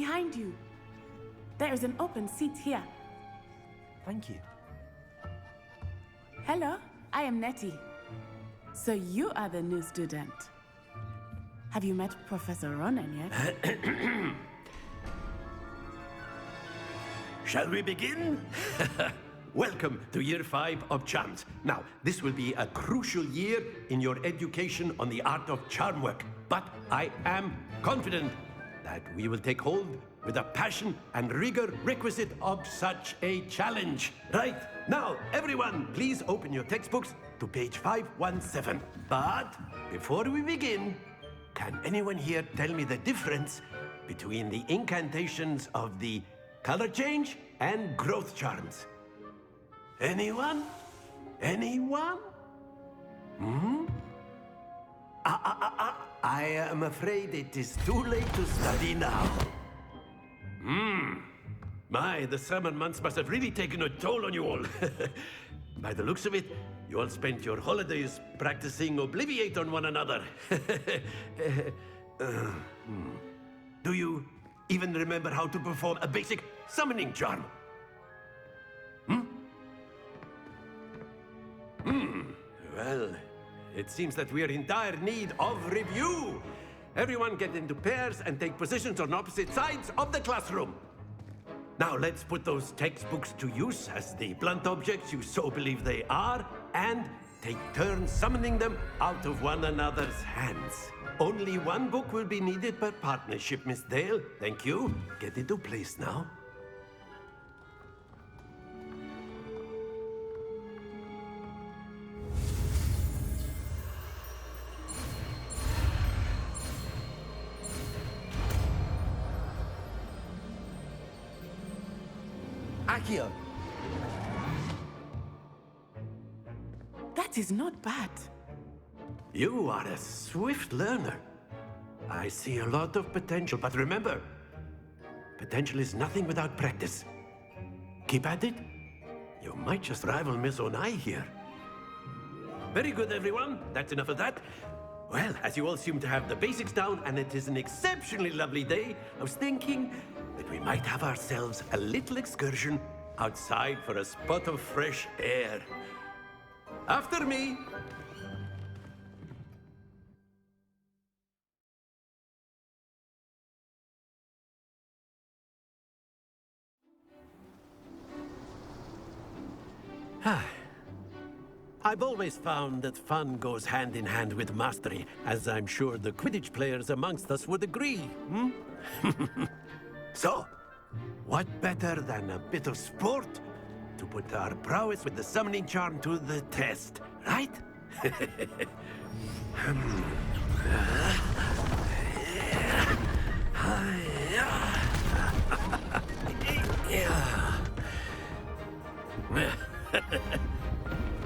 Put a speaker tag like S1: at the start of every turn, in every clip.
S1: behind you. There is an open seat here.
S2: Thank you.
S1: Hello, I am Nettie. So you are the new student. Have you met Professor Ronan yet?
S3: Shall we begin? Welcome to Year 5 of Charms. Now, this will be a crucial year in your education on the art of charm work. But I am confident that we will take hold with the passion and rigor requisite of such a challenge. Right, now, everyone, please open your textbooks to page 517. But before we begin, can anyone here tell me the difference between the incantations of the color change and growth charms? Anyone? Anyone? I am afraid it is too late to study now. My, the summer months must have really taken a toll on you all. By the looks of it, you all spent your holidays practicing Obliviate on one another. Do you even remember how to perform a basic summoning charm? Well, it seems that we are in dire need of review. Everyone get into pairs and take positions on opposite sides of the classroom. Now let's put those textbooks to use as the blunt objects you so believe they are, and take turns summoning them out of one another's hands. Only one book will be needed per partnership, Miss Dale. Thank you. Get into place now.
S2: Accio!
S1: That is not bad.
S3: You are a swift learner. I see a lot of potential, but remember, potential is nothing without practice. Keep at it. You might just rival Miss Onai here. Very good, everyone. That's enough of that. Well, as you all seem to have the basics down, and it is an exceptionally lovely day, I was thinking that we might have ourselves a little excursion outside for a spot of fresh air. After me. I've always found that fun goes hand in hand with mastery, as I'm sure the Quidditch players amongst us would agree. So, what better than a bit of sport to put our prowess with the summoning charm to the test, right?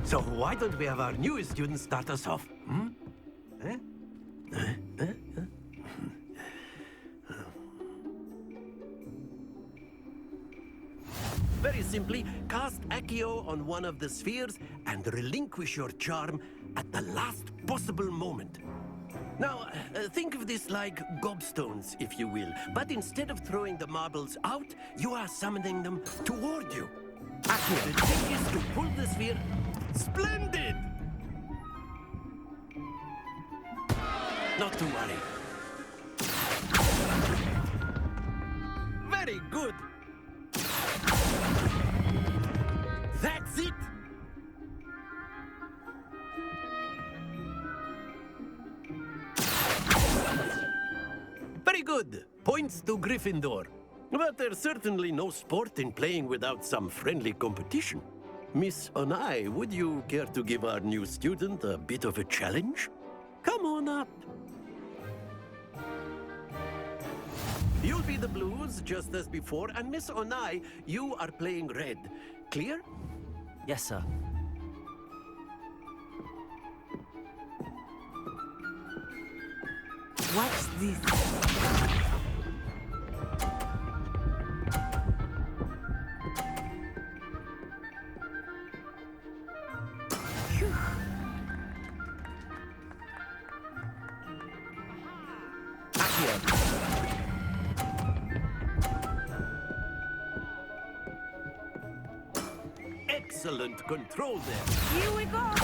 S3: So why don't we have our newest student start us off? Very simply, cast Accio on one of the spheres and relinquish your charm at the last possible moment. Now, think of this like gobstones, if you will. But instead of throwing the marbles out, you are summoning them toward you. Accio, the trick is to pull the sphere. Splendid! Not to worry. Very good! That's it! Very good. Points to Gryffindor. But there's certainly no sport in playing without some friendly competition. Miss Onai, would you care to give our new student a bit of a challenge? Come on up. You'll be the blues, just as before, and Miss Onai, you are playing red. Clear?
S2: Yes, sir.
S1: Watch this.
S3: Excellent control there.
S1: Here we go!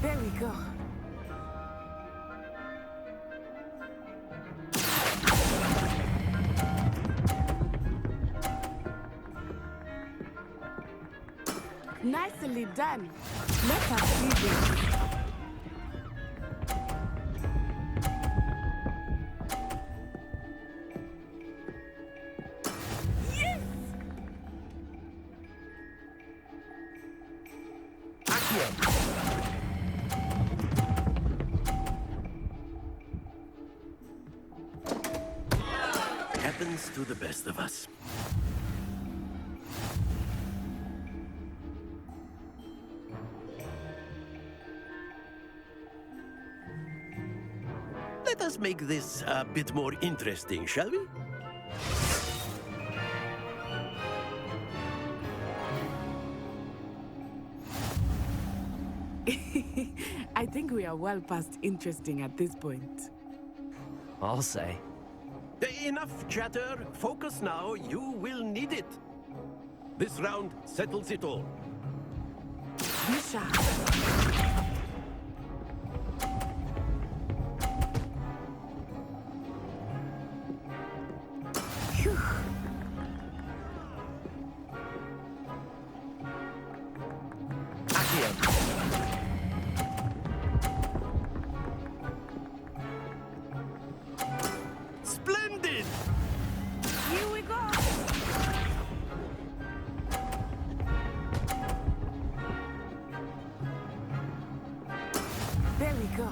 S1: There we go. Nicely done. Let us see this. Yes!
S3: Accio. Happens to the best of us. Let us make this a bit more interesting, shall we?
S1: I think we are well past interesting at this point.
S2: I'll say.
S3: Enough chatter. Focus now. You will need it. This round settles it all.
S1: Be sharp. Phew.
S3: Accio. Splendid!
S1: Here we go. There we go.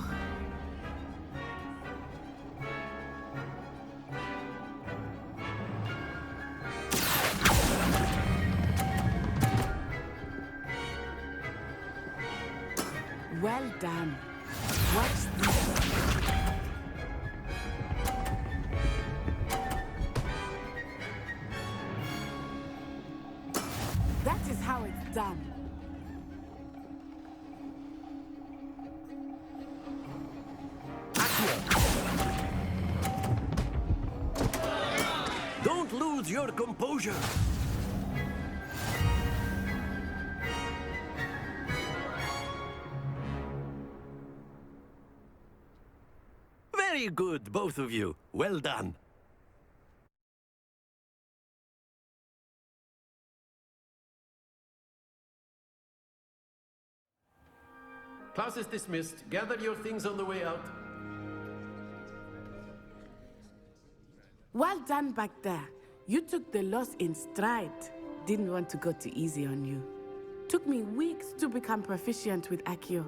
S1: Well done. Watch this. That is how it's done.
S3: Don't lose your composure. Very good, both of you. Well done. Class is dismissed. Gather your things on the way out.
S1: Well done back there. You took the loss in stride. Didn't want to go too easy on you. Took me weeks to become proficient with Accio.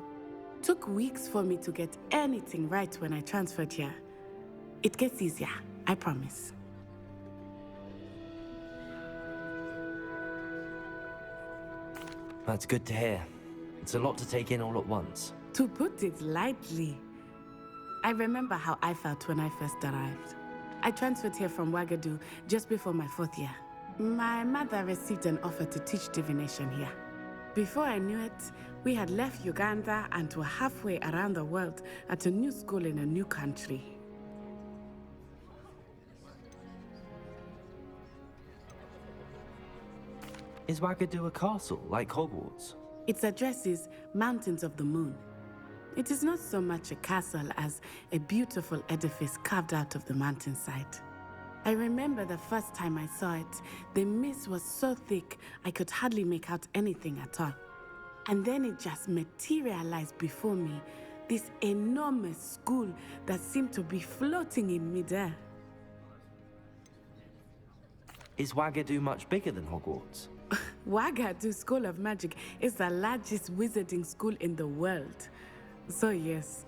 S1: Took weeks for me to get anything right when I transferred here. It gets easier, I promise.
S2: That's good to hear. It's a lot to take in all at once.
S1: To put it lightly, I remember how I felt when I first arrived. I transferred here from Ouagadougou just before my 4th year. My mother received an offer to teach divination here. Before I knew it, we had left Uganda and were halfway around the world at a new school in a new country.
S2: Is Ouagadougou a castle, like Hogwarts?
S1: Its address is Mountains of the Moon. It is not so much a castle as a beautiful edifice carved out of the mountainside. I remember the first time I saw it, the mist was so thick I could hardly make out anything at all. And then it just materialized before me, this enormous school that seemed to be floating in midair.
S2: Is Ouagadougou much bigger than Hogwarts?
S1: Ouagadougou School of Magic is the largest wizarding school in the world. So yes,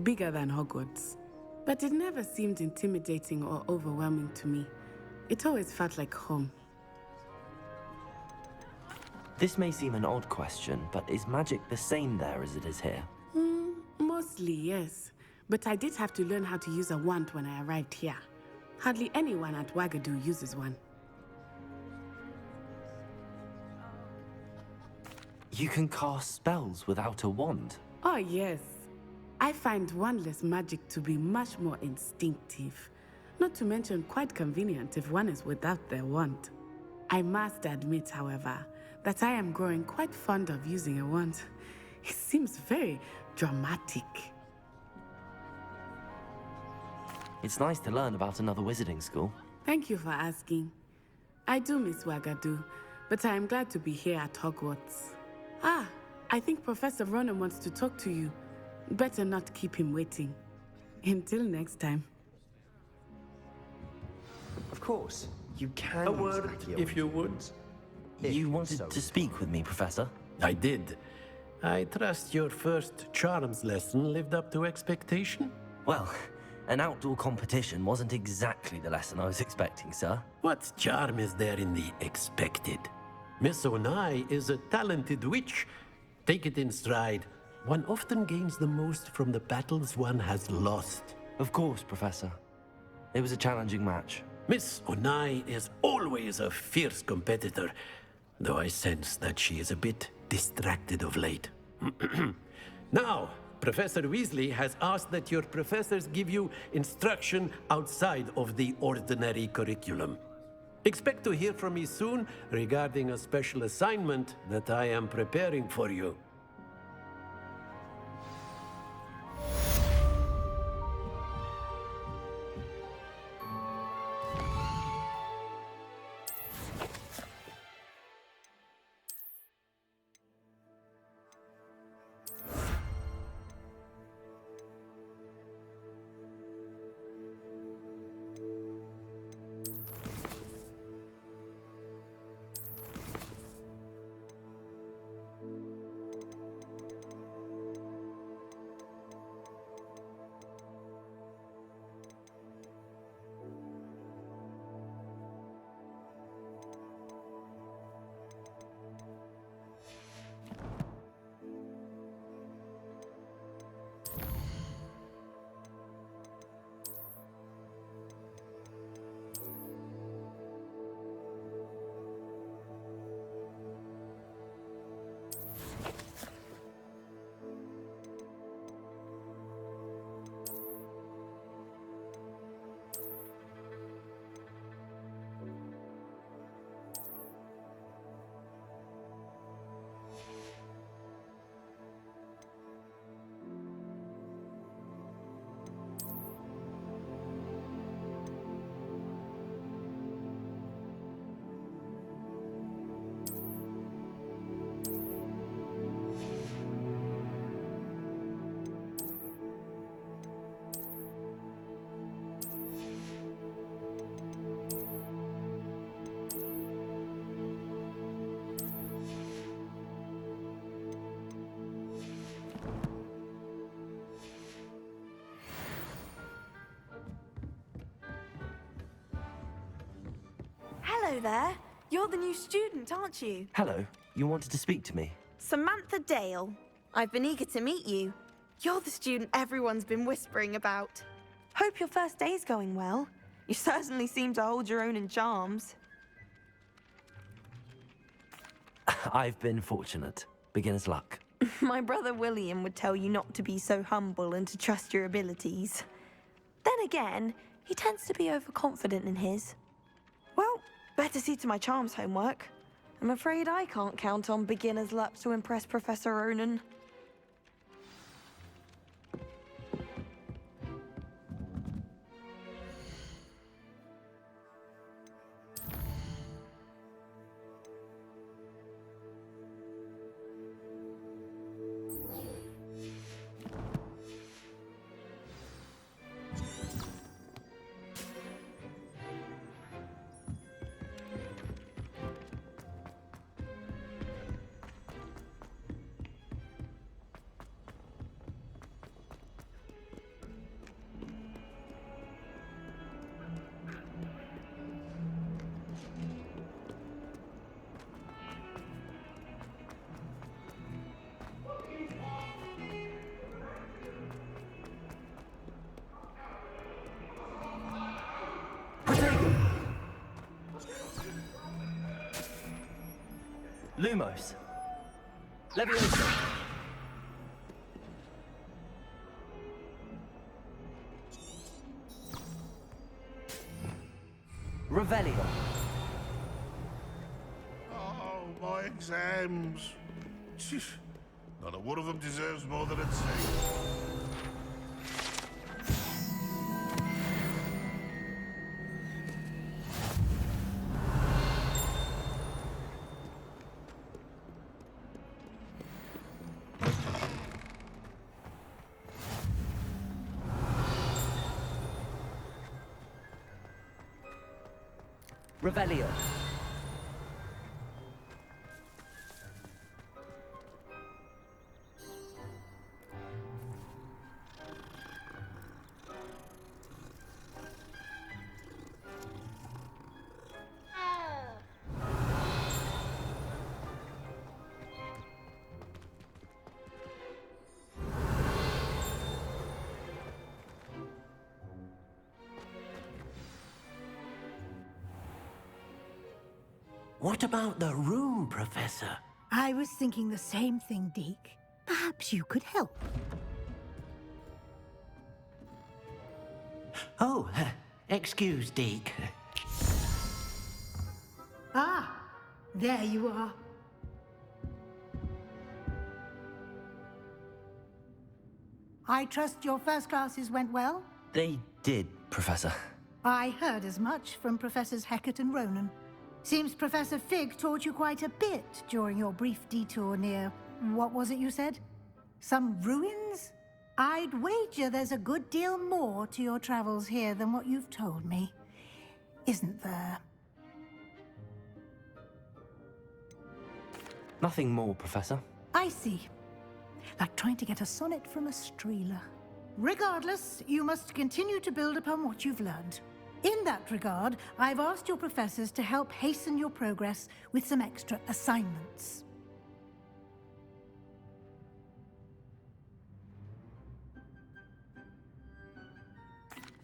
S1: bigger than Hogwarts. But it never seemed intimidating or overwhelming to me. It always felt like home.
S2: This may seem an odd question, but is magic the same there as it is here?
S1: Mostly, yes. But I did have to learn how to use a wand when I arrived here. Hardly anyone at Ouagadougou uses one.
S2: You can cast spells without a wand?
S1: Oh, yes. I find wandless magic to be much more instinctive, not to mention quite convenient if one is without their wand. I must admit, however, that I am growing quite fond of using a wand. It seems very dramatic.
S2: It's nice to learn about another wizarding school.
S1: Thank you for asking. I do miss Wagadu, but I am glad to be here at Hogwarts. Ah, I think Professor Ronan wants to talk to you. Better not keep him waiting. Until next time.
S4: Of course, you can
S3: A
S4: use
S3: word,
S4: Accio
S3: if you would.
S2: You wanted to speak with me, Professor?
S3: I did. I trust your first charms lesson lived up to expectation?
S2: Well, an outdoor competition wasn't exactly the lesson I was expecting, sir.
S3: What charm is there in the expected? Miss Onai is a talented witch. Take it in stride. One often gains the most from the battles one has lost.
S2: Of course, Professor. It was a challenging match.
S3: Miss Onai is always a fierce competitor, though I sense that she is a bit distracted of late. Now, Professor Weasley has asked that your professors give you instruction outside of the ordinary curriculum. Expect to hear from me soon regarding a special assignment that I am preparing for you.
S5: Hello there. You're the new student, aren't you?
S2: Hello, you wanted to speak to me?
S5: Samantha Dale. I've been eager to meet you. You're the student everyone's been whispering about. Hope your first day's going well. You certainly seem to hold your own in charms.
S2: I've been fortunate. Beginner's luck.
S5: My brother William would tell you not to be so humble and to trust your abilities. Then again, he tends to be overconfident in his. Well, better see to my charms homework. I'm afraid I can't count on beginner's luck to impress Professor Ronan.
S2: Lumos. Leviosa. Revelio.
S6: Oh, my exams. Not a one of them deserves more than it's safe.
S2: Revelio.
S3: What about the room, Professor?
S7: I was thinking the same thing, Deke. Perhaps you could help.
S3: Oh, excuse, Deke.
S7: Ah, there you are. I trust your first classes went well?
S2: They did, Professor.
S7: I heard as much from Professors Hecat and Ronan. Seems Professor Fig taught you quite a bit during your brief detour near... what was it you said? Some ruins? I'd wager there's a good deal more to your travels here than what you've told me. Isn't there?
S2: Nothing more, Professor.
S7: I see. Like trying to get a sonnet from a streeler. Regardless, you must continue to build upon what you've learned. In that regard, I've asked your professors to help hasten your progress with some extra assignments.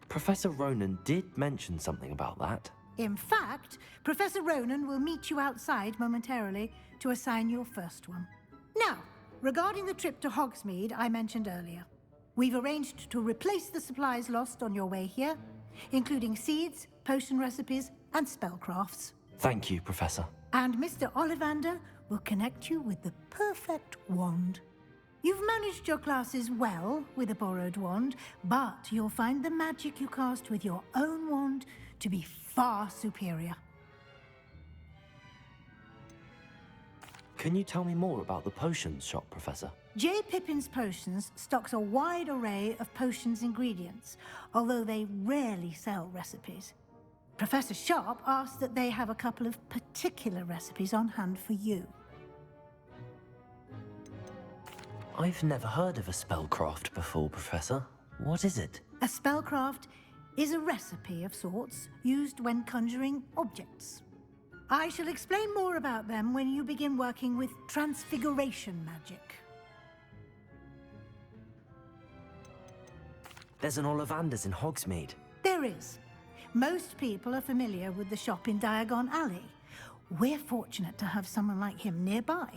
S2: Professor Ronan did mention something about that.
S7: In fact, Professor Ronan will meet you outside momentarily to assign your first one. Now, regarding the trip to Hogsmeade I mentioned earlier, we've arranged to replace the supplies lost on your way here, including seeds, potion recipes, and spellcrafts.
S2: Thank you, Professor.
S7: And Mr. Ollivander will connect you with the perfect wand. You've managed your classes well with a borrowed wand, but you'll find the magic you cast with your own wand to be far superior.
S2: Can you tell me more about the potions shop, Professor?
S7: J. Pippin's Potions stocks a wide array of potions ingredients, although they rarely sell recipes. Professor Sharp asked that they have a couple of particular recipes on hand for you.
S2: I've never heard of a spellcraft before, Professor. What is it?
S7: A spellcraft is a recipe of sorts used when conjuring objects. I shall explain more about them when you begin working with transfiguration magic.
S2: There's an Ollivander's in Hogsmeade.
S7: There is. Most people are familiar with the shop in Diagon Alley. We're fortunate to have someone like him nearby.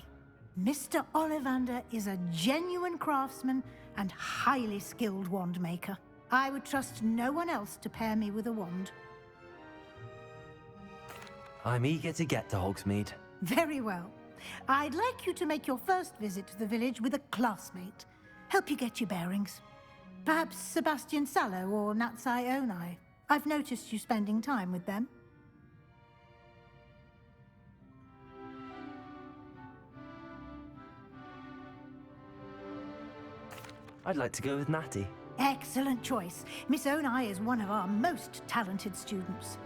S7: Mr. Ollivander is a genuine craftsman and highly skilled wand maker. I would trust no one else to pair me with a wand.
S2: I'm eager to get to Hogsmeade.
S7: Very well. I'd like you to make your first visit to the village with a classmate. Help you get your bearings. Perhaps Sebastian Sallow or Natsai Onai. I've noticed you spending time with them.
S2: I'd like to go with Natty.
S7: Excellent choice. Miss Onai is one of our most talented students.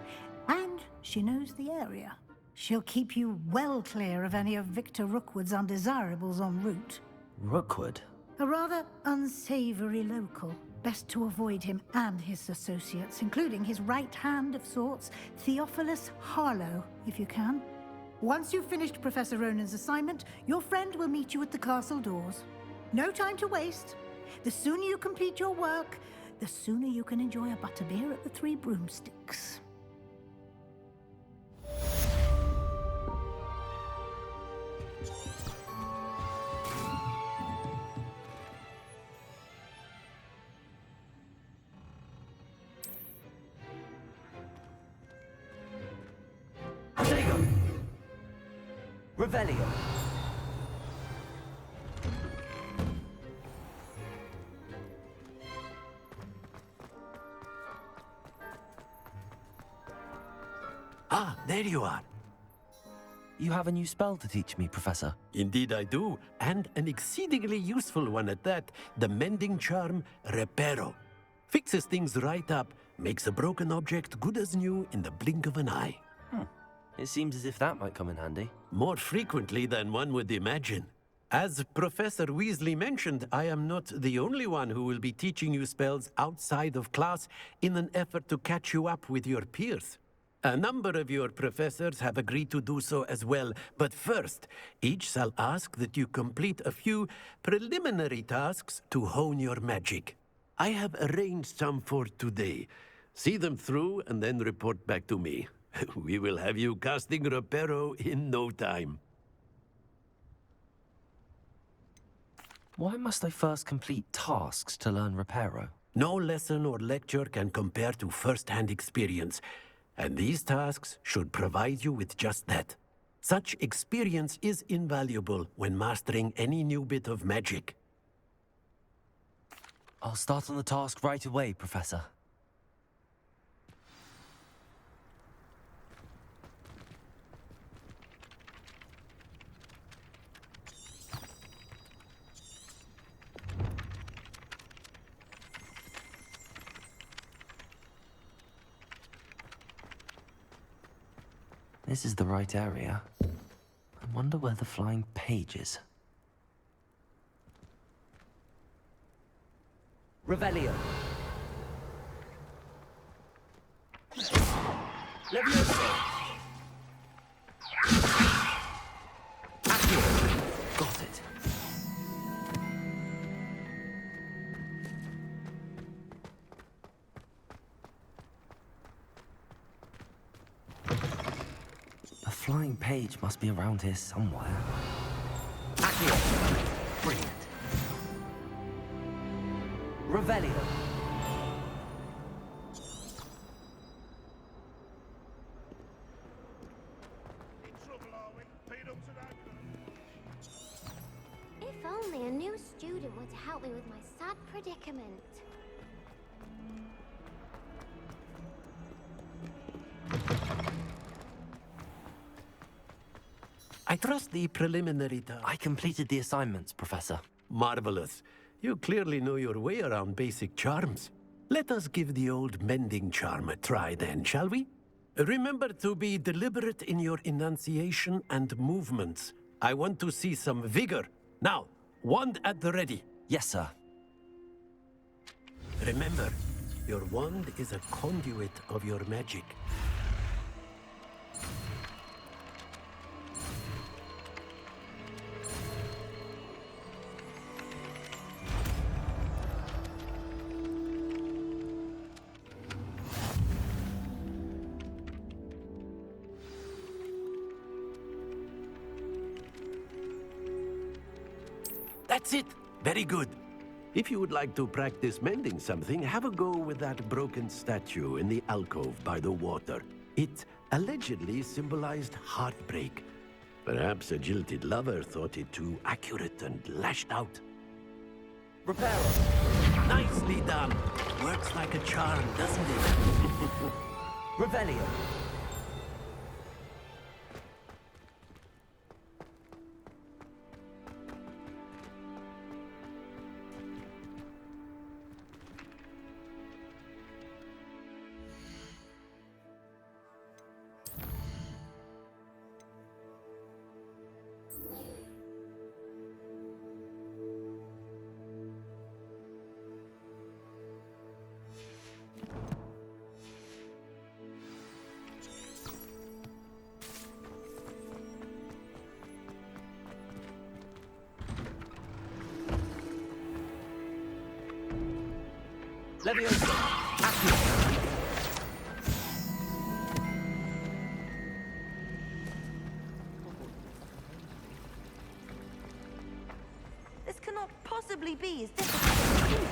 S7: And she knows the area. She'll keep you well clear of any of Victor Rookwood's undesirables en route.
S2: Rookwood?
S7: A rather unsavory local. Best to avoid him and his associates, including his right hand of sorts, Theophilus Harlow, if you can. Once you've finished Professor Ronan's assignment, your friend will meet you at the castle doors. No time to waste. The sooner you complete your work, the sooner you can enjoy a butterbeer at the Three Broomsticks.
S2: Revelio.
S3: Ah, there you are.
S2: You have a new spell to teach me, Professor.
S3: Indeed I do, and an exceedingly useful one at that. The mending charm, Reparo. Fixes things right up, makes a broken object good as new in the blink of an eye.
S2: It seems as if that might come in handy.
S3: More frequently than one would imagine. As Professor Weasley mentioned, I am not the only one who will be teaching you spells outside of class in an effort to catch you up with your peers. A number of your professors have agreed to do so as well, but first, each shall ask that you complete a few preliminary tasks to hone your magic. I have arranged some for today. See them through and then report back to me. We will have you casting Reparo in no time.
S2: Why must I first complete tasks to learn Reparo?
S3: No lesson or lecture can compare to first-hand experience, and these tasks should provide you with just that. Such experience is invaluable when mastering any new bit of magic.
S2: I'll start on the task right away, Professor. This is the right area. I wonder where the flying page is. Revelio. Leviosa. Accio. Got it. The flying page must be around here somewhere. Accio. Brilliant. Revelio.
S6: In trouble, are we? Peanuts and anchor.
S8: If only a new student were to help me with my sad predicament.
S3: I trust the preliminary task.
S2: I completed the assignments, Professor.
S3: Marvelous. You clearly know your way around basic charms. Let us give the old mending charm a try then, shall we? Remember to be deliberate in your enunciation and movements. I want to see some vigor. Now, wand at the ready.
S2: Yes, sir.
S3: Remember, your wand is a conduit of your magic. That's it! Very good. If you would like to practice mending something, have a go with that broken statue in the alcove by the water. It allegedly symbolized heartbreak. Perhaps a jilted lover thought it too accurate and lashed out.
S2: Reparo.
S3: Nicely done! Works like a charm, doesn't it?
S2: Revelio. Leviosa. Accio.
S5: This cannot possibly be as difficult as it seems.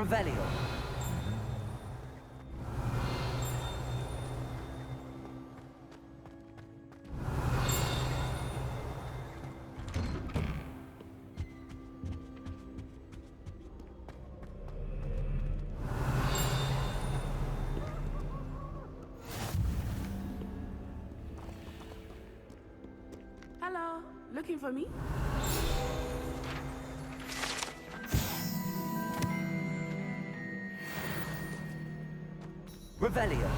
S2: Revelio.
S1: Hello, looking for me?
S2: Revelio.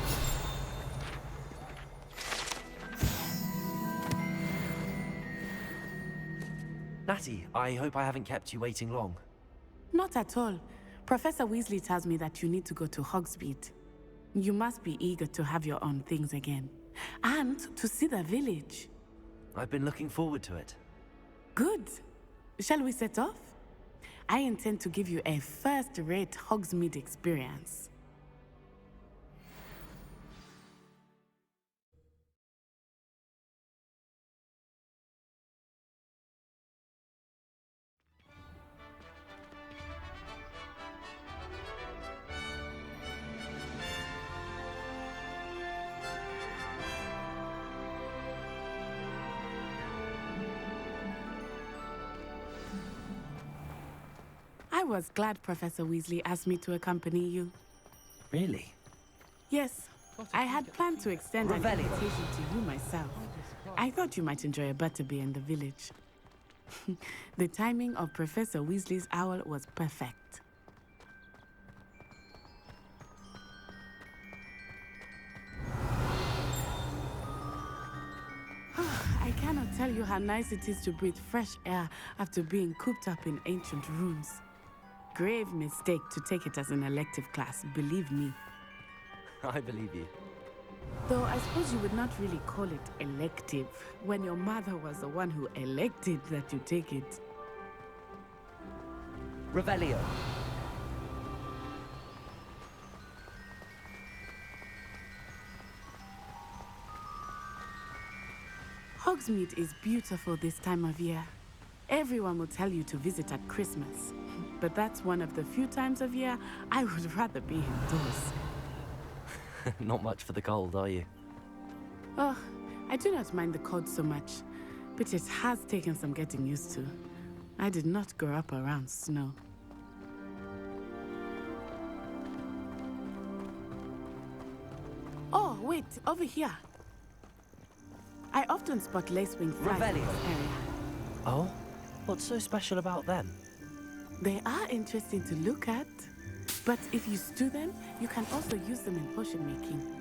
S2: Natty, I hope I haven't kept you waiting long.
S1: Not at all. Professor Weasley tells me that you need to go to Hogsmeade. You must be eager to have your own things again. And to see the village.
S2: I've been looking forward to it.
S1: Good. Shall we set off? I intend to give you a first-rate Hogsmeade experience. I was glad Professor Weasley asked me to accompany you.
S2: Really?
S1: Yes, I had planned to extend an
S2: Revelio.
S1: invitation to you myself. I thought you might enjoy a butterbeer in the village. The timing of Professor Weasley's owl was perfect. I cannot tell you how nice it is to breathe fresh air after being cooped up in ancient rooms. Grave mistake to take it as an elective class, believe me.
S2: I believe you.
S1: Though I suppose you would not really call it elective when your mother was the one who elected that you take it.
S2: Revelio.
S1: Hogsmeade is beautiful this time of year. Everyone will tell you to visit at Christmas. But that's one of the few times of year I would rather be indoors.
S2: Not much for the cold, are you?
S1: Oh, I do not mind the cold so much, but it has taken some getting used to. I did not grow up around snow. Oh, wait, over here. I often spot lacewing flies in this area.
S2: Oh? What's so special about them?
S1: They are interesting to look at, but if you stew them, you can also use them in potion making.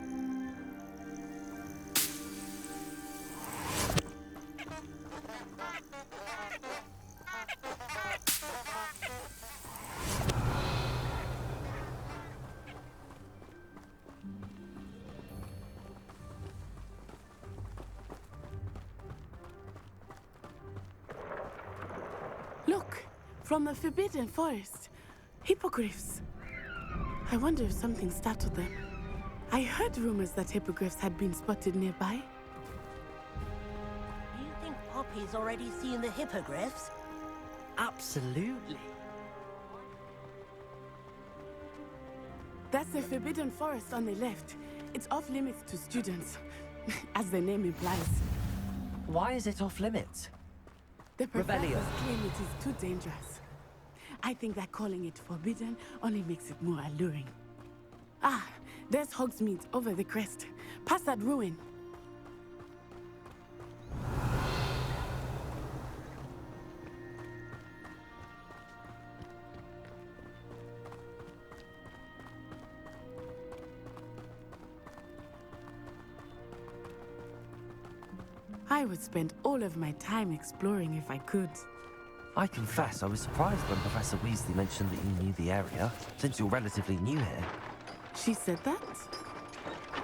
S1: Look, from the Forbidden Forest, hippogriffs. I wonder if something startled them. I heard rumors that hippogriffs had been spotted nearby.
S9: Do you think Poppy's already seen the hippogriffs?
S2: Absolutely.
S1: That's the Forbidden Forest on the left. It's off limits to students, as the name implies.
S2: Why is it off limits?
S1: The professors
S2: Revelio.
S1: claim it is too dangerous. I think that calling it forbidden only makes it more alluring. Ah, there's Hogsmeade over the crest. Past that ruin. I would spend all of my time exploring if I could.
S2: I confess I was surprised when Professor Weasley mentioned that you knew the area, since you're relatively new here.
S1: She said that?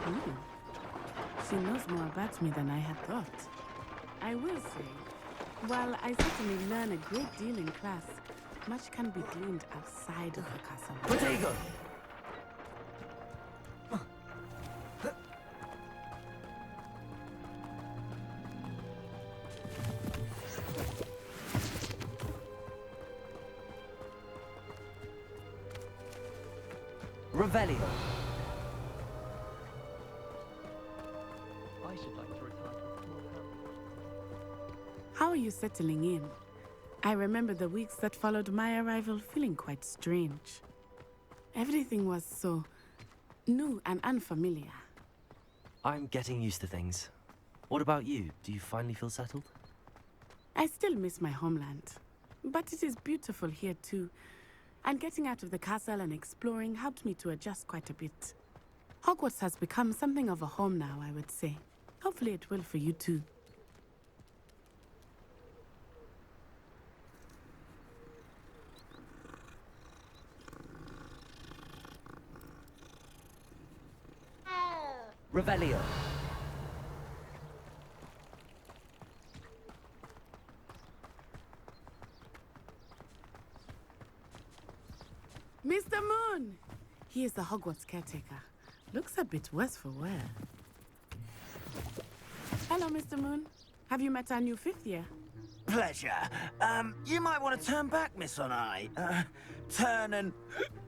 S1: Ooh. She knows more about me than I had thought. I will say, while I certainly learn a great deal in class, much can be gleaned outside of the castle.
S2: Potato! Revelio.
S10: I should like to retire to a small house.
S1: How are you settling in? I remember the weeks that followed my arrival feeling quite strange. Everything was so new and unfamiliar.
S2: I'm getting used to things. What about you? Do you finally feel settled?
S1: I still miss my homeland, but it is beautiful here too. And getting out of the castle and exploring helped me to adjust quite a bit. Hogwarts has become something of a home now, I would say. Hopefully it will for you too.
S2: Revelio.
S1: Mr. Moon! He is the Hogwarts caretaker. Looks a bit worse for wear. Hello, Mr. Moon. Have you met our new fifth year?
S11: Pleasure. You might want to turn back, Miss Onai. Turn and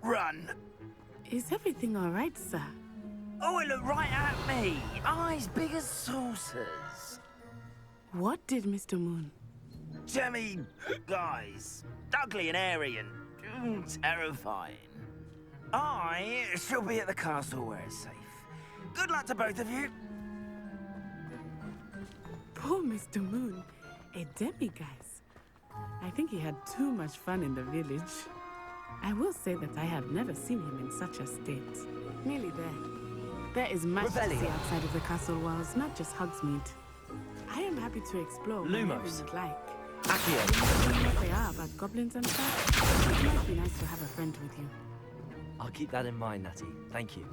S11: run.
S1: Is everything all right, sir?
S11: Oh, it looked right at me. Eyes big as saucers.
S1: What did Mr. Moon?
S11: Jemmy, guys. Ugly and airy and terrifying. I shall be at the castle where it's safe. Good luck to both of you.
S1: Poor Mr. Moon. A demiguise. I think he had too much fun in the village. I will say that I have never seen him in such a state. Nearly there. There is much to see outside of the castle walls, not just Hogsmeade. I am happy to explore wherever
S2: Lumos.
S1: you'd like.
S2: Accio.
S1: You know what they are about goblins and stuff? It might be nice to have a friend with you.
S2: I'll keep that in mind, Natty. Thank you.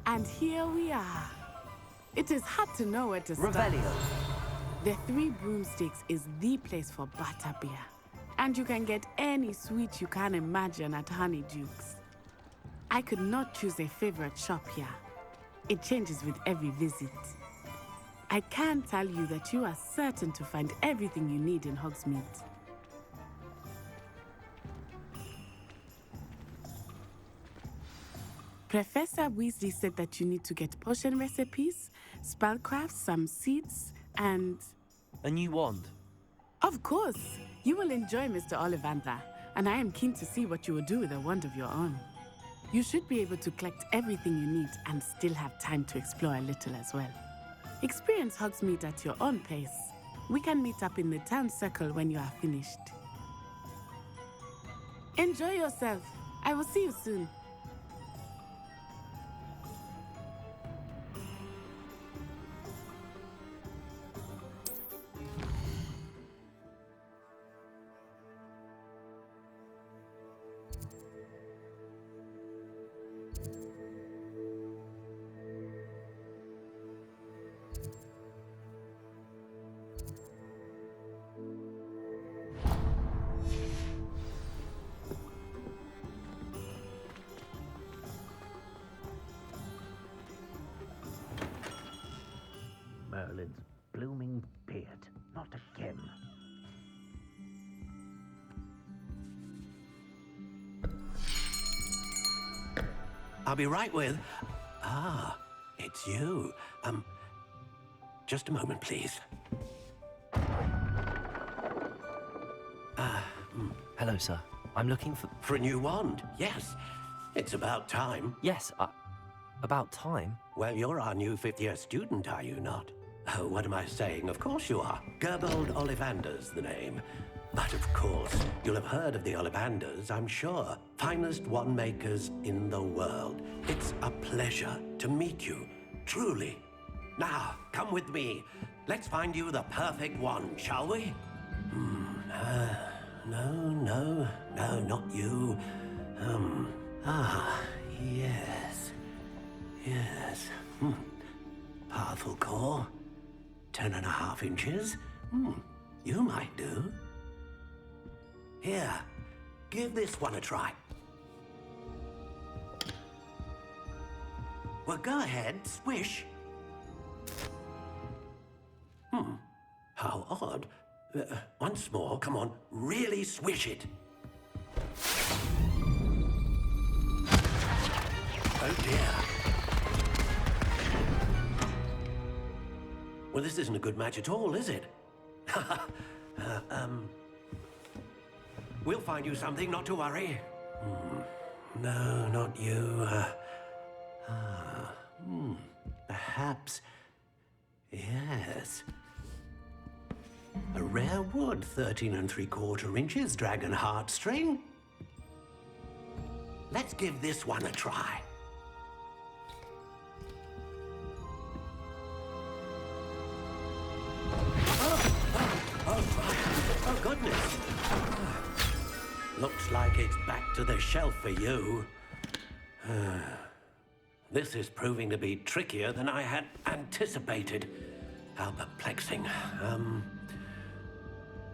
S1: And here we are. It is hard to know where to start.
S2: Revelio.
S1: The Three Broomsticks is the place for butterbeer. And you can get any sweet you can imagine at Honeydukes. I could not choose a favorite shop here. It changes with every visit. I can tell you that you are certain to find everything you need in Hogsmeade. Professor Weasley said that you need to get potion recipes, spellcraft, some seeds, and...
S2: A new wand.
S1: Of course! You will enjoy Mr. Ollivander, and I am keen to see what you will do with a wand of your own. You should be able to collect everything you need and still have time to explore a little as well. Experience Hogsmeade at your own pace. We can meet up in the town circle when you are finished. Enjoy yourself. I will see you soon.
S12: Merlin's blooming beard. Not again.
S3: I'll be right with... Ah, it's you. Just a moment, please.
S2: Hello, sir. I'm looking for...
S3: For a new wand, yes. It's about time.
S2: Yes, about time?
S3: Well, you're our new fifth-year student, are you not? Oh, what am I saying? Of course you are. Gerbold Ollivander's the name. But of course, you'll have heard of the Ollivanders, I'm sure. Finest wand makers in the world. It's a pleasure to meet you, truly. Now, come with me. Let's find you the perfect wand, shall we? No, not you. Yes. Yes. Powerful core. 10.5 inches. You might do. Here, give this one a try. Well, go ahead, swish. How odd. Once more, come on, really swish it. Oh dear. Well, this isn't a good match at all, is it? We'll find you something, not to worry. No, not you. Perhaps. Yes. A rare wood, 13 3/4 inches, dragon heartstring. Let's give this one a try. Oh, goodness. Looks like it's back to the shelf for you. This is proving to be trickier than I had anticipated. How perplexing.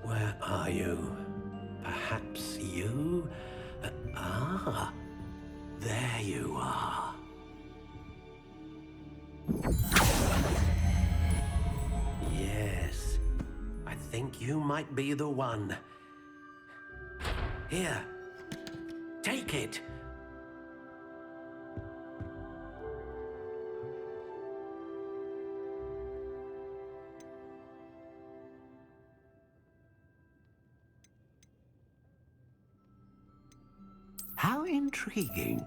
S3: Where are you? Perhaps you? There you are. Yes, I think you might be the one. Here, take it. How intriguing.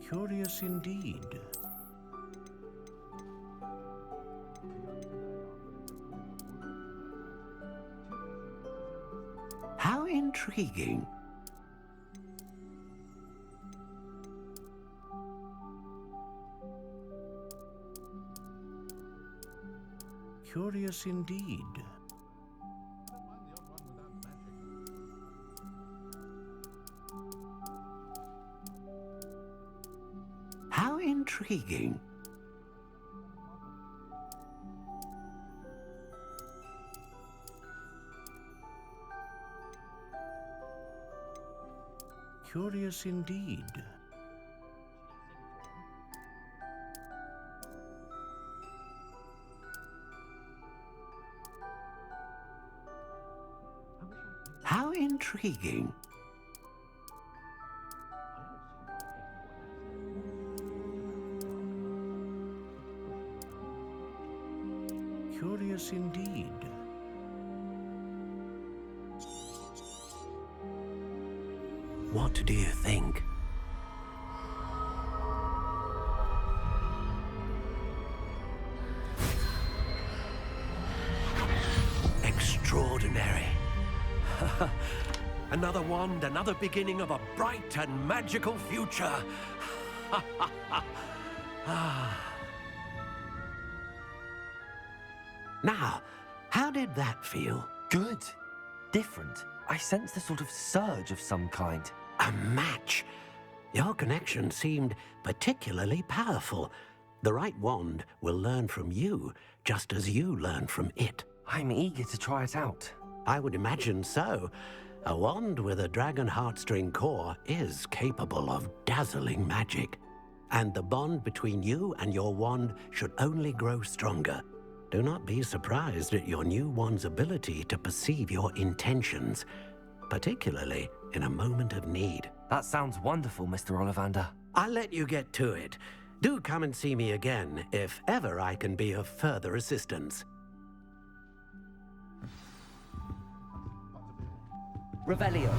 S6: Curious indeed.
S3: How intriguing.
S6: Curious indeed.
S3: How intriguing.
S6: Curious indeed.
S3: How intriguing.
S6: Curious indeed.
S3: What do you think? Extraordinary. Another wand, another beginning of a bright and magical future. Now, how did that feel?
S2: Good. Different. I sensed a sort of surge of some kind.
S3: A match. Your connection seemed particularly powerful. The right wand will learn from you, just as you learn from it.
S2: I'm eager to try it out.
S3: I would imagine so. A wand with a dragon heartstring core is capable of dazzling magic. And the bond between you and your wand should only grow stronger. Do not be surprised at your new wand's ability to perceive your intentions, particularly in a moment of need.
S2: That sounds wonderful, Mr. Ollivander.
S3: I'll let you get to it. Do come and see me again if ever I can be of further assistance.
S2: Revelio.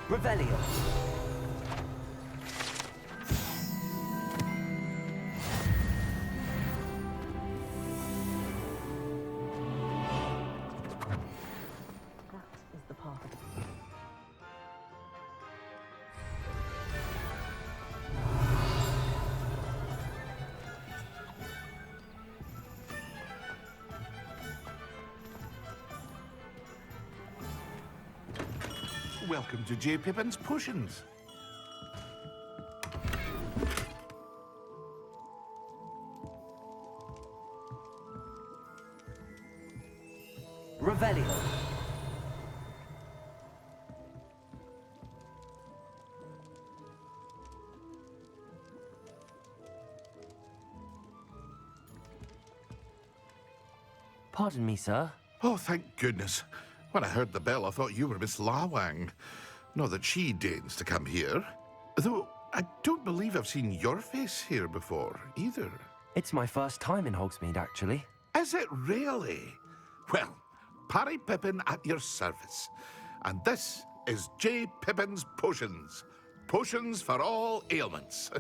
S2: Revelio.
S9: That is the path of
S6: Welcome to J. Pippin's Potions.
S2: Revelio. Pardon me, sir.
S6: Oh, thank goodness. When I heard the bell, I thought you were Miss Lawang. Not that she deigns to come here. Though, I don't believe I've seen your face here before, either.
S2: It's my first time in Hogsmeade, actually.
S6: Is it really? Well, Parry Pippin at your service. And this is J. Pippin's Potions. Potions for all ailments.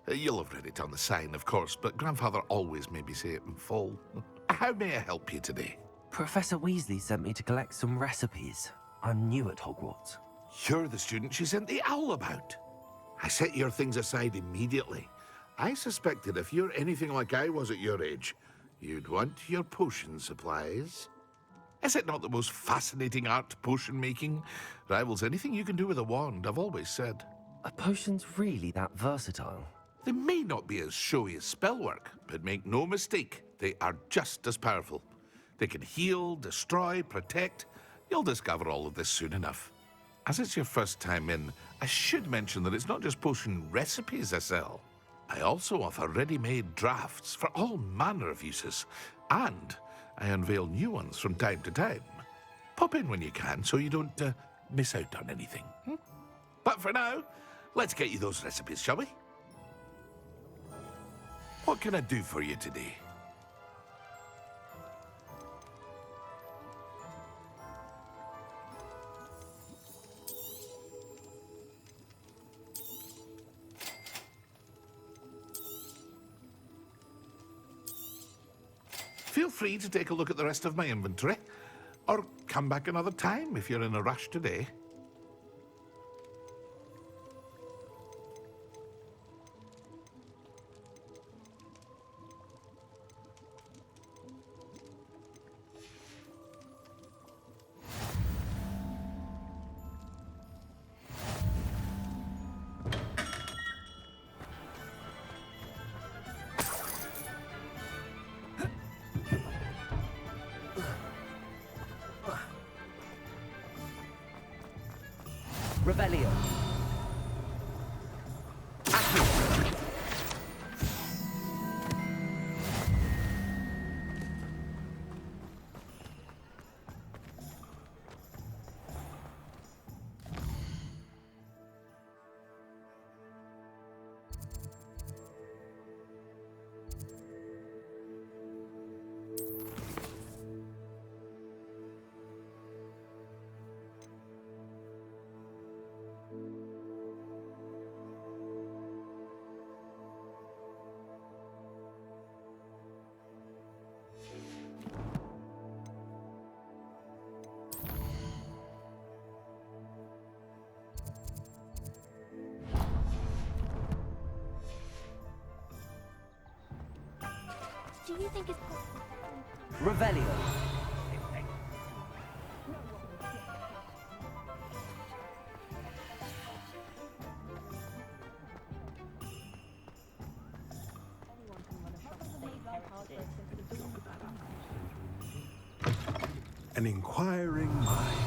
S6: You'll have read it on the sign, of course, but Grandfather always made me say it in full. How may I help you today?
S2: Professor Weasley sent me to collect some recipes. I'm new at Hogwarts.
S6: You're the student she sent the owl about. I set your things aside immediately. I suspected if you're anything like I was at your age, you'd want your potion supplies. Is it not the most fascinating art, potion making? Rivals anything you can do with a wand, I've always said.
S2: Are potions really that versatile?
S6: They may not be as showy as spellwork, but make no mistake, they are just as powerful. They can heal, destroy, protect. You'll discover all of this soon enough. As it's your first time in, I should mention that it's not just potion recipes I sell. I also offer ready-made drafts for all manner of uses, and I unveil new ones from time to time. Pop in when you can so you don't miss out on anything. But for now, let's get you those recipes, shall we? What can I do for you today? Feel free to take a look at the rest of my inventory, or come back another time if you're in a rush today.
S2: Revelio.
S8: Do you think it's possible?
S2: Revelio.
S3: An inquiring mind.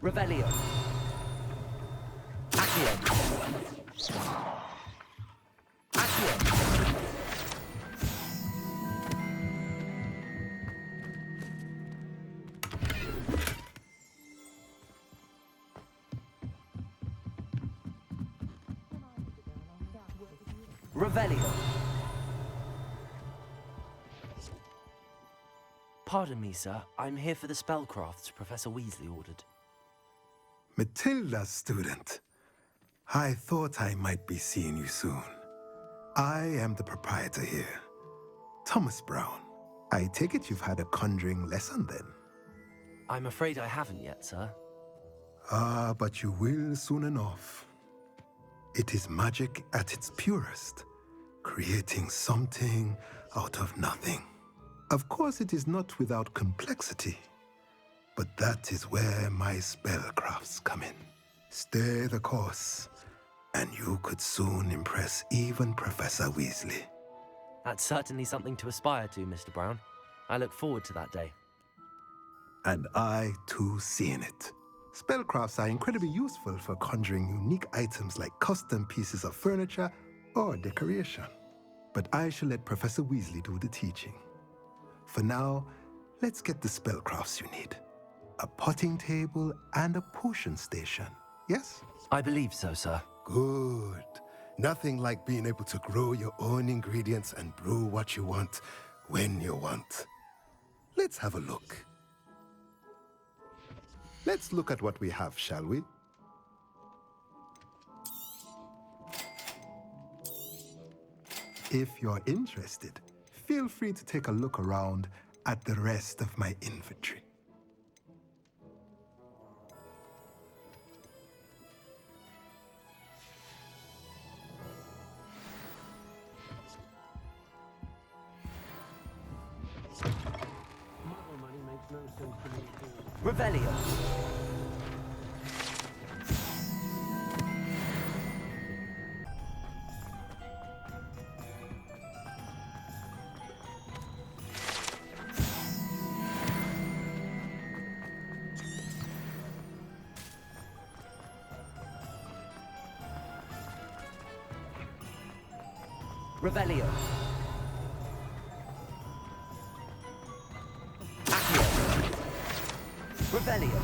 S2: Revelio. Accio. Accio. Revelio. Pardon me, sir. I'm here for the spellcrafts Professor Weasley ordered.
S13: Matilda's student. I thought I might be seeing you soon. I am the proprietor here, Thomas Brown. I take it you've had a conjuring lesson then?
S2: I'm afraid I haven't yet, sir.
S13: Ah, but you will soon enough. It is magic at its purest, creating something out of nothing. Of course, it is not without complexity, but that is where my spellcrafts come in. Stay the course, and you could soon impress even Professor Weasley.
S2: That's certainly something to aspire to, Mr. Brown. I look forward to that day.
S13: And I, too, seeing it. Spellcrafts are incredibly useful for conjuring unique items like custom pieces of furniture or decoration. But I shall let Professor Weasley do the teaching. For now, let's get the spellcrafts you need. A potting table and a potion station, yes?
S2: I believe so, sir.
S13: Good. Nothing like being able to grow your own ingredients and brew what you want when you want. Let's have a look. Let's look at what we have, shall we? If you're interested, feel free to take a look around at the rest of my inventory.
S2: Revelio. Revelio. Revelio.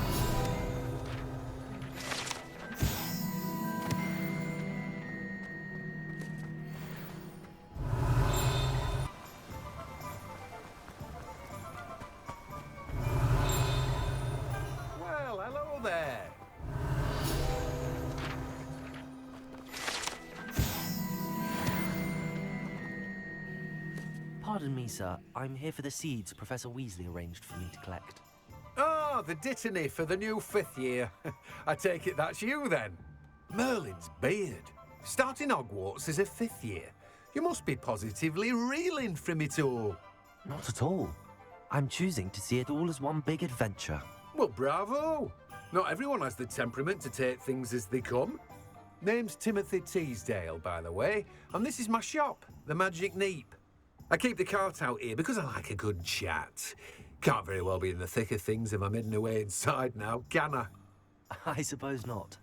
S3: Well, hello there.
S2: Pardon me, sir. I'm here for the seeds Professor Weasley arranged for me to collect.
S3: Oh, the dittany for the new 5th year. I take it that's you then. Merlin's beard. Starting Hogwarts as a 5th year. You must be positively reeling from it all.
S2: Not at all. I'm choosing to see it all as one big adventure.
S3: Well, bravo. Not everyone has the temperament to take things as they come. Name's Timothy Teasdale, by the way, and this is my shop, the Magic Neep. I keep the cart out here because I like a good chat. Can't very well be in the thick of things if I'm hidden away inside now, can I?
S2: I suppose not.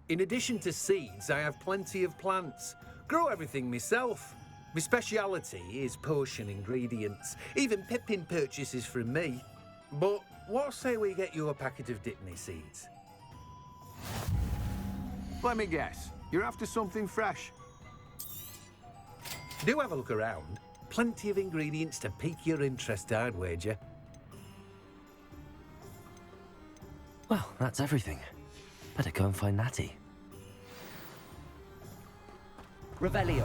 S3: In addition to seeds, I have plenty of plants. Grow everything myself. My speciality is potion ingredients. Even Pippin purchases from me. But what say we get you a packet of Dittany seeds? Let me guess. You're after something fresh. Do have a look around. Plenty of ingredients to pique your interest, I'd wager.
S2: Well, that's everything. Better go and find Natty. Revelio.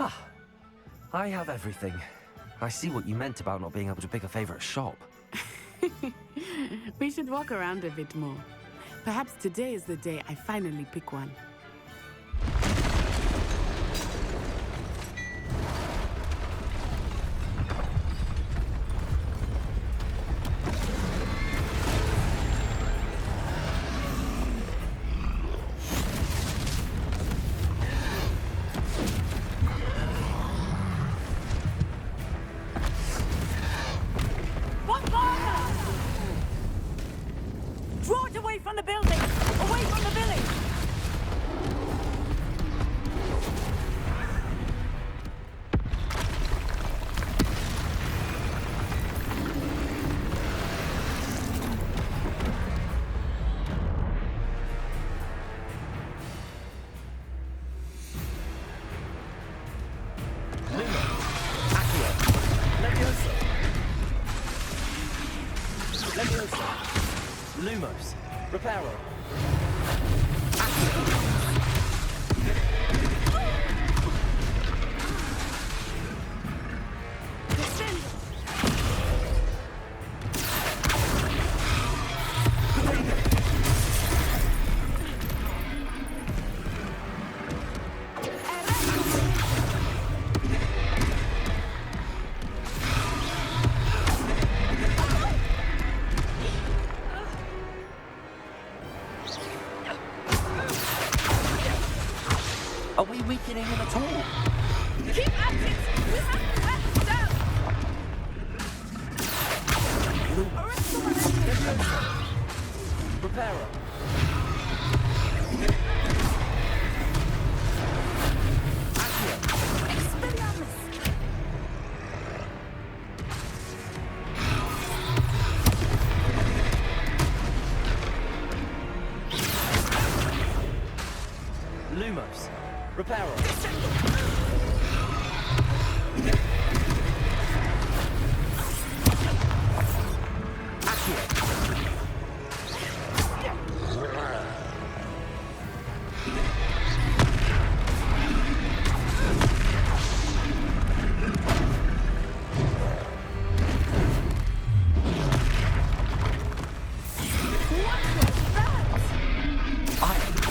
S2: Ah, I have everything. I see what you meant about not being able to pick a favorite shop.
S1: We should walk around a bit more. Perhaps today is the day I finally pick one.
S2: Lumos. Reparo. Are we weakening him at all?
S14: Keep at it! We have to let him down!
S2: Reparo. Lumos. Reparo. I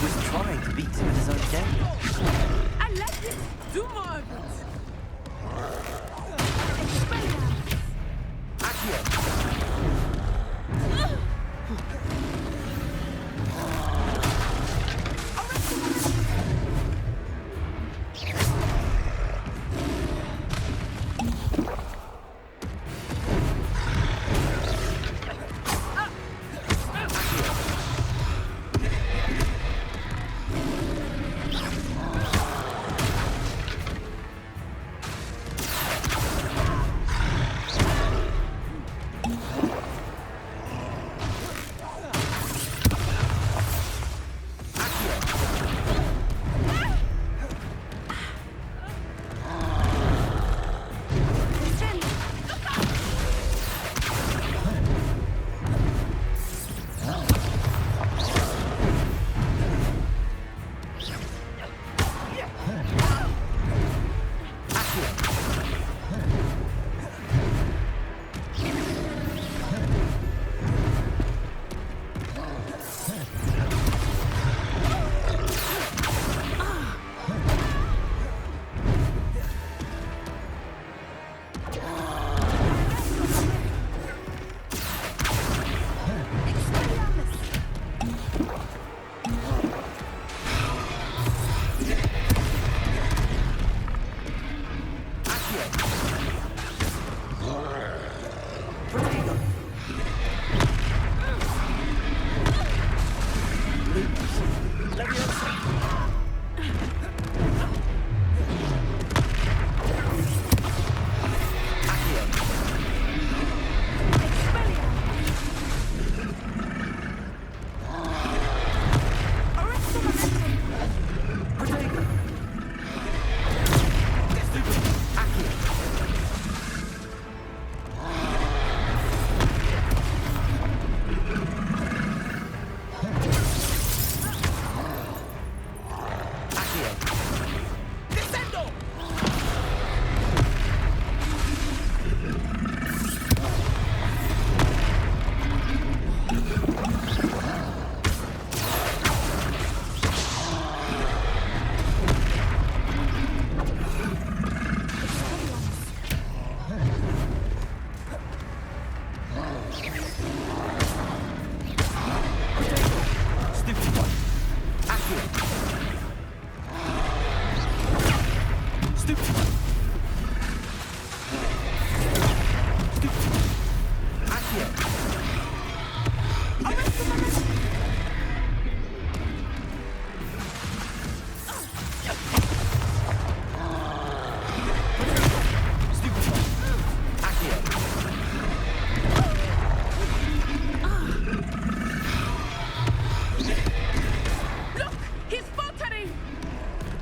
S2: was trying to beat him at his own game.
S14: I like it! Do more of it!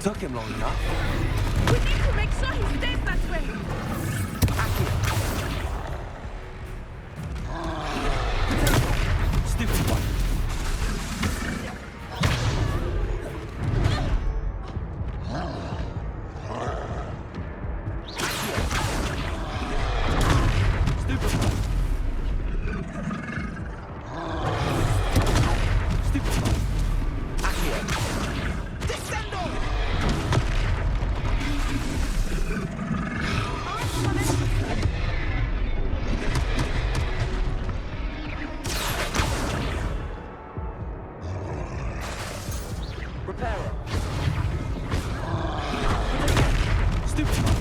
S2: Took him long enough.
S14: We need to make sure he stays that way.
S2: Stupid one. Repairer. Stupid.